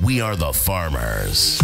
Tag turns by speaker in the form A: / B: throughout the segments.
A: We are the farmers.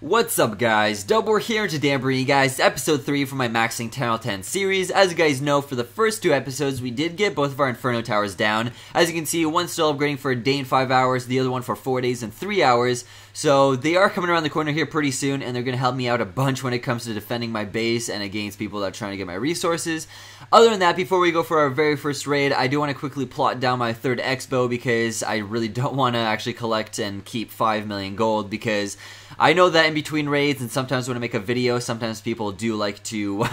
B: What's up guys, DubWar here, and today I'm bringing you guys episode 3 from my Maxing TH10 series. As you guys know, for the first 2 episodes, we did get both of our Inferno Towers down. As you can see, one's still upgrading for a day and 5 hours, the other one for 4 days and 3 hours. So they are coming around the corner here pretty soon, and they're going to help me out a bunch when it comes to defending my base and against people that are trying to get my resources. Other than that, before we go for our very first raid, I do want to quickly plot down my third Expo because I really don't want to actually collect and keep 5 million gold, because I know that in between raids and sometimes when I make a video, sometimes people do like to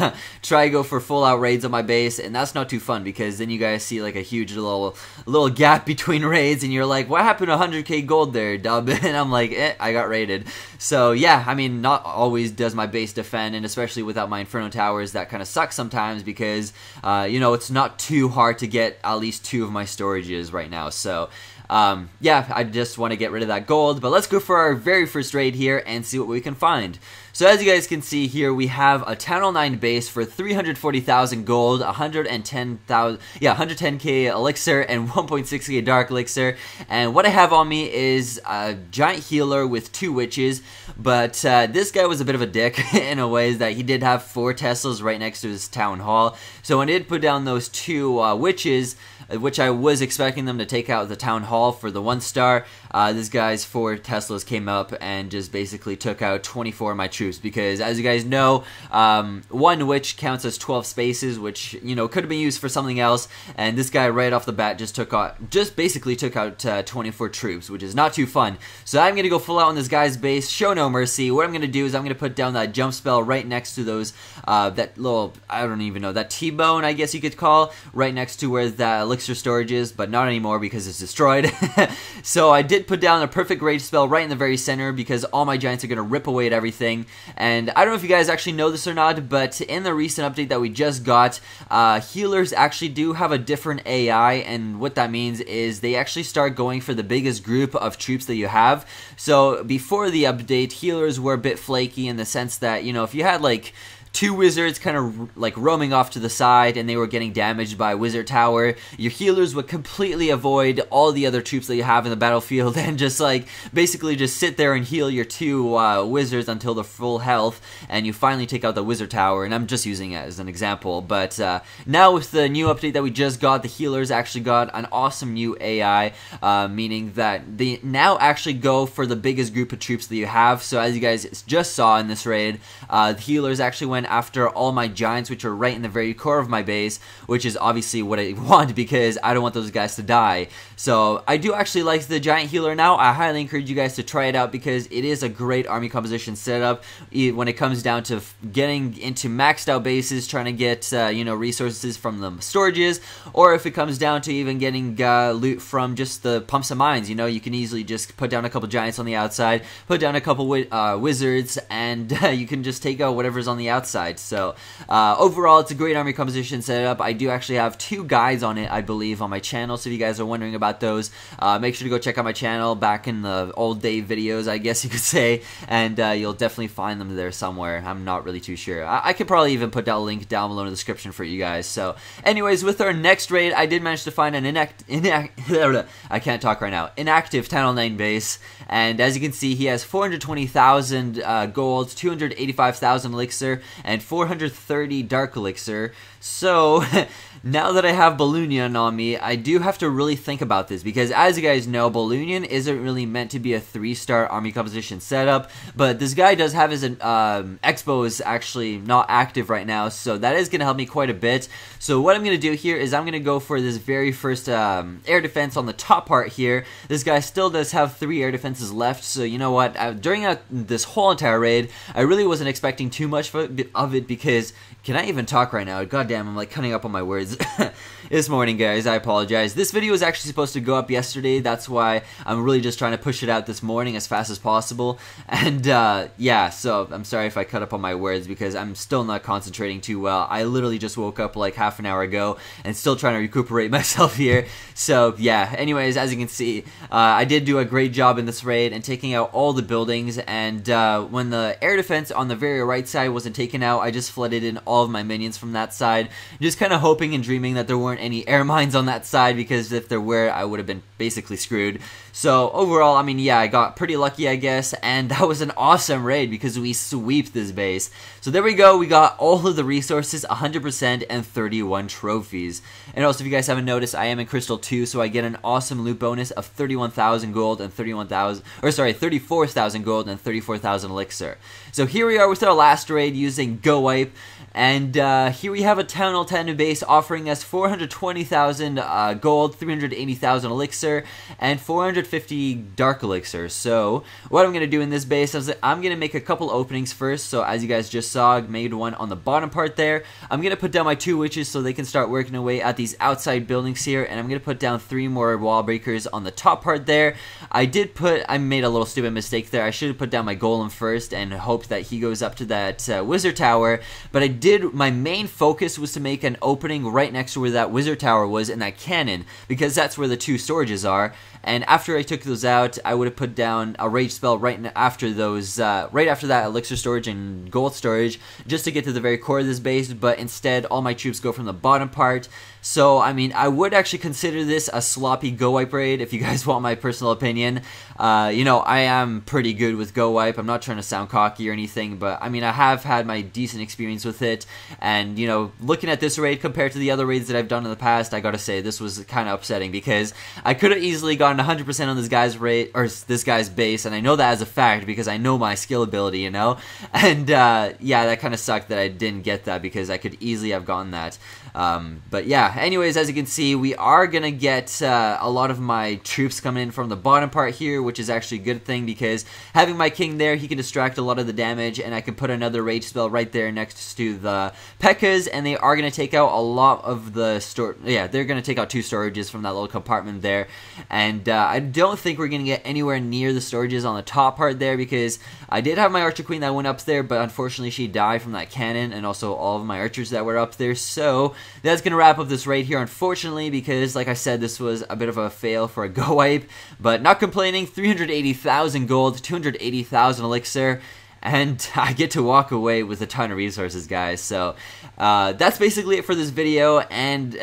B: try to go for full out raids on my base, and that's not too fun because then you guys see like a huge little gap between raids and you're like, what happened to 100k gold there, Dub? And I'm like, I got raided. So yeah, I mean, not always does my base defend, and especially without my Inferno Towers, that kind of sucks sometimes because, you know, it's not too hard to get at least 2 of my storages right now. So yeah, I just want to get rid of that gold, but let's go for our very first raid here and see what we can find. So as you guys can see here, we have a Town Hall 9 base for 340,000 gold, 110k elixir, and 1.6k dark elixir. And what I have on me is a giant healer with 2 witches, but this guy was a bit of a dick in a way that he did have 4 Teslas right next to his town hall. So when I did put down those 2 witches, which I was expecting them to take out the town hall for the 1-star, this guy's 4 Teslas came up and just basically took out 24 of my troops, because as you guys know, 1 witch counts as 12 spaces, which, you know, could have been used for something else, and this guy right off the bat just basically took out 24 troops, which is not too fun. So I'm gonna go full out on this guy's base, show no mercy. What I'm gonna do is I'm gonna put down that jump spell right next to those that little, I don't even know, that T-bone, I guess you could call, right next to where that elixir storage is, but not anymore because it's destroyed. So I did put down a perfect rage spell right in the very center because all my giants are going to rip away at everything. And I don't know if you guys actually know this or not, but in the recent update that we just got, healers actually do have a different AI, and what that means is they actually start going for the biggest group of troops that you have. So before the update, healers were a bit flaky in the sense that, you know, if you had like 2 wizards kind of like roaming off to the side and they were getting damaged by a wizard tower, your healers would completely avoid all the other troops that you have in the battlefield and just like basically just sit there and heal your 2 wizards until they're full health, and you finally take out the wizard tower. And I'm just using it as an example, but now with the new update that we just got, the healers actually got an awesome new AI, meaning that they now actually go for the biggest group of troops that you have. So as you guys just saw in this raid, the healers actually went after all my giants, which are right in the very core of my base, which is obviously what I want because I don't want those guys to die. So I do actually like the giant healer now. I highly encourage you guys to try it out because it is a great army composition setup when it comes down to getting into maxed out bases, trying to get you know, resources from the storages, or if it comes down to even getting loot from just the pumps and mines. You know, you can easily just put down a couple giants on the outside, put down a couple wizards, and you can just take out whatever's on the outside. So overall, it's a great army composition setup. I do actually have 2 guides on it, I believe, on my channel, so if you guys are wondering about those, make sure to go check out my channel back in the old day videos, I guess you could say, and you'll definitely find them there somewhere. I'm not really too sure. I could probably even put that link down below in the description for you guys. So anyways, with our next raid, I did manage to find an I can't talk right now, inactive Town Hall 9 base, and as you can see, he has 420,000 gold, 285,000 elixir, and 430 dark elixir. So now that I have Balloonion on me, I do have to really think about this, because as you guys know, Balloonion isn't really meant to be a 3-star army composition setup, but this guy does have his Expo is actually not active right now, so that is going to help me quite a bit. So what I'm going to do here is I'm going to go for this very first air defense on the top part here. This guy still does have 3 air defenses left, so you know what, during this whole entire raid, I really wasn't expecting too much of it because, can I even talk right now? God damn, I'm like cutting up on my words. This morning, guys, I apologize. This video was actually supposed to go up yesterday. That's why I'm really just trying to push it out this morning as fast as possible. And yeah, so I'm sorry if I cut up on my words because I'm still not concentrating too well. I literally just woke up like half an hour ago and still trying to recuperate myself here. So yeah, anyways, as you can see, I did do a great job in this raid and taking out all the buildings. And when the air defense on the very right side wasn't taken out, I just flooded in all of my minions from that side. side, just kind of hoping and dreaming that there weren't any air mines on that side, because if there were, I would have been basically screwed. So overall, I mean, yeah, I got pretty lucky, I guess, and that was an awesome raid because we sweeped this base. So there we go, we got all of the resources, 100%, and 31 trophies. And also, if you guys haven't noticed, I am in Crystal 2, so I get an awesome loot bonus of 31,000 gold and 34,000 gold and 34,000 elixir. So here we are with our last raid using Go Wipe. And here we have a Town Hall 10 base offering us 420,000 gold, 380,000 elixir, and 450 dark elixir. So what I'm going to do in this base is I'm going to make a couple openings first. So as you guys just saw, I made one on the bottom part there. I'm going to put down my 2 witches so they can start working away at these outside buildings here. And I'm going to put down 3 more wall breakers on the top part there. I made a little stupid mistake there. I should have put down my golem first and hoped that he goes up to that wizard tower. But my main focus was to make an opening right next to where that wizard tower was in that cannon, because that's where the 2 storages are. And after I took those out, I would have put down a rage spell right after those, right after that elixir storage and gold storage, just to get to the very core of this base. But instead, all my troops go from the bottom part. So, I mean, I would actually consider this a sloppy Go Wipe raid, if you guys want my personal opinion. You know, I am pretty good with Go Wipe. I'm not trying to sound cocky or anything, but, I mean, I have had my decent experience with it. And, you know, looking at this raid compared to the other raids that I've done in the past, I gotta say, this was kind of upsetting, because I could have easily gotten 100% on this guy's raid, or this guy's base, and I know that as a fact, because I know my skill ability, you know? And, yeah, that kind of sucked that I didn't get that, because I could easily have gotten that. But, yeah. Anyways, as you can see, we are going to get a lot of my troops coming in from the bottom part here, which is actually a good thing, because having my king there, he can distract a lot of the damage, and I can put another rage spell right there next to the P.E.K.K.A.s, and they are going to take out a lot of the they're going to take out 2 storages from that little compartment there. And I don't think we're going to get anywhere near the storages on the top part there, because I did have my archer queen that went up there, but unfortunately she died from that cannon, and also all of my archers that were up there. So that's going to wrap up this raid here, unfortunately, because like I said, this was a bit of a fail for a Go Wipe, but not complaining. 380,000 gold, 280,000 elixir, and I get to walk away with a ton of resources, guys. So that's basically it for this video, and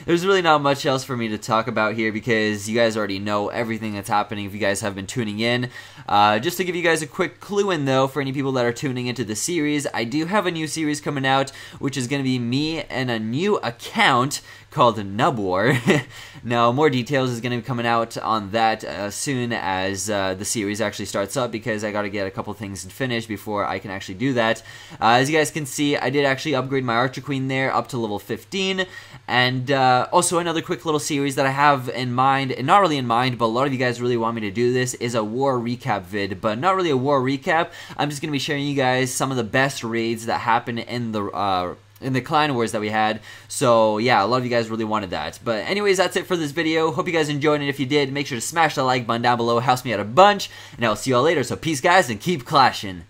B: there's really not much else for me to talk about here, because you guys already know everything that's happening if you guys have been tuning in. Just to give you guys a quick clue in, though, for any people that are tuning into the series, I do have a new series coming out, which is going to be me and a new account called DubWar. Now, more details is going to be coming out on that as soon as the series actually starts up, because I got to get a couple things finished before I can actually do that. As you guys can see, I did actually upgrade my Archer Queen there up to level 15, and also another quick little series that I have in mind, and not really in mind, but a lot of you guys really want me to do this, is a war recap vid, but not really a war recap. I'm just going to be sharing you guys some of the best raids that happened in the clan wars that we had. So yeah, a lot of you guys really wanted that. But anyways, that's it for this video. Hope you guys enjoyed it. If you did, make sure to smash that like button down below. It helps me out a bunch. And I'll see you all later. So peace, guys, and keep clashing.